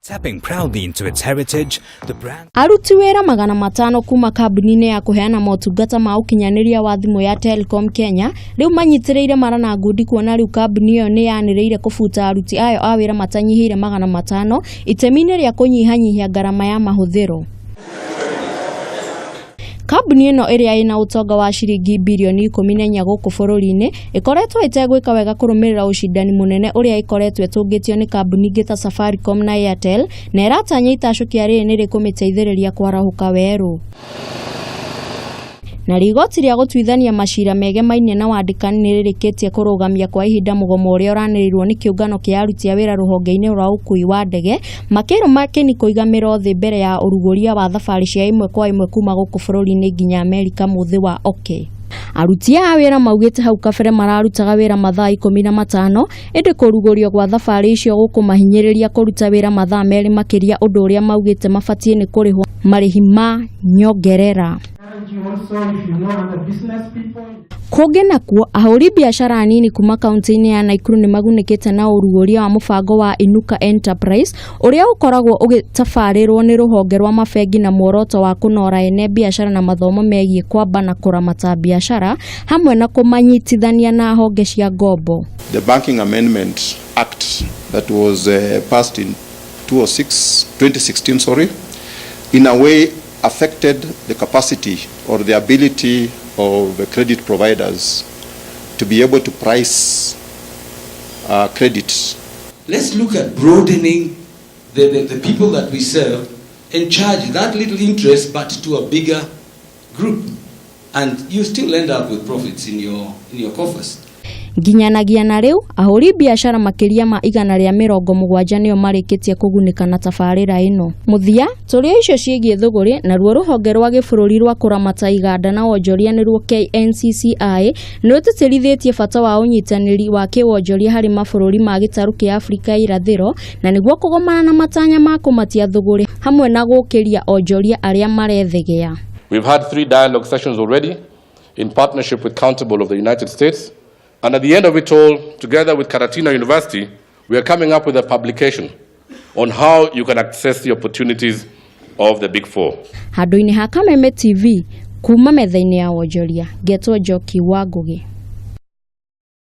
Tapping proudly into its heritage, the brand aruti wira 500 kuma kambuni-inĩ ya kuheana motungata ma ukinyaniria wa thimu ya Telcom Kenya riu manyitireire marana ngundi kuona riu kambuni iyo ni yaniriire kubuta aruti ayo a wira matanyihire 500 itemi-inĩ rĩa kunyihanyihia garama ya mahuthiro. Kambuni ĩno ĩrĩa ĩna ũtonga wa ciringi bilioni 14 gũkũ bũrũri-inĩ ĩkoretwo ĩtegwĩka wega kũrũmĩrĩra ũcindani mũnene ũrĩa ĩkoretwo ĩtũngĩtio nĩ kambuni ingĩ ta Safaricom na Airtel, na ĩratanya itacukia rĩrĩ nĩ rĩkũmĩteithĩrĩria kwarahũka werũ. Na rigoti rĩa gũtuithania macira megemaine na wandĩkani nĩ rĩrĩkĩtie kũrũgamia kwa ihinda mũgomo ũrĩa ũranĩrĩirwo nĩ kĩũngano kĩa aruti a wĩra rũhonge-inĩ rwa ũkui wa ndege, makĩrwo makĩni kũigamĩrwo thĩ mbere ya ũrugũria wa thabarĩ cia ĩmwe kwa ĩmwe kuma gũkũ bũrũri-inĩ nginya Amerika mũthĩ wa OK. Aruti a wĩra maugĩte hau kabere mararutaga wĩra mathaa 15 ĩndĩ kũrugũrio gwa thabarĩ icio gũkũmahinyĩrĩria kũruta wĩra mathaa merĩ makĩria, ũndũ ũrĩa maugĩte mabatie nĩ kũrĩhwo marĩhi ma nyongerera. Kũngĩ nakuo ahũri biashara nini kuma kaunti-inĩ ya Nakuru nĩ magunĩkĩte na ũrugũria wa mũbango wa Inuka Enterprise ũrĩa ũkoragwo ũgĩtabarĩrwo nĩ rũhonge rwa mabengi na muoroto wa kũnora ene biashara na mathomo megiĩ kwamba na kũramata biashara hamwe na kũmanyitithania na honge cia ngombo. The Banking Amendment Act that was passed in 2016 in a way affected the capacity or the ability of the credit providers to be able to price credit. Let's look at broadening the people that we serve and charge that little interest but to a bigger group, and you still end up with profits in your coffers. Nginyanagia na riu ahũri biashara makĩria ma 170 nĩo marĩkĩtie kũgunĩka na tabarĩra ĩno. Mũthia tũrĩa icio ciĩgiĩ thũgũrĩ na ruo rũhonge rwa gĩbũrũri rwa kũramata iganda na wonjoria nĩruo KNCCI nĩrũtĩtĩrithĩtie bata wa ũnyitanĩri wa kĩwonjoria harĩ mabũrũri ma gĩtarũ kĩa Afrika irathĩro na nĩguo kũgomana na matanya ma kũmatia thũgũrĩ hamwe na gũkĩria onjoria arĩa marethegea. We've had 3 dialogue sessions already in partnership with Countable of the United States. And at the end of it all, together with Karatina University, we are coming up with a publication on how you can access the opportunities of the Big Four. Handũ-inĩ ha Kameme TV, kuma metha-inĩ ya wonjoria, Getwo Njoki wa Ngũgĩ.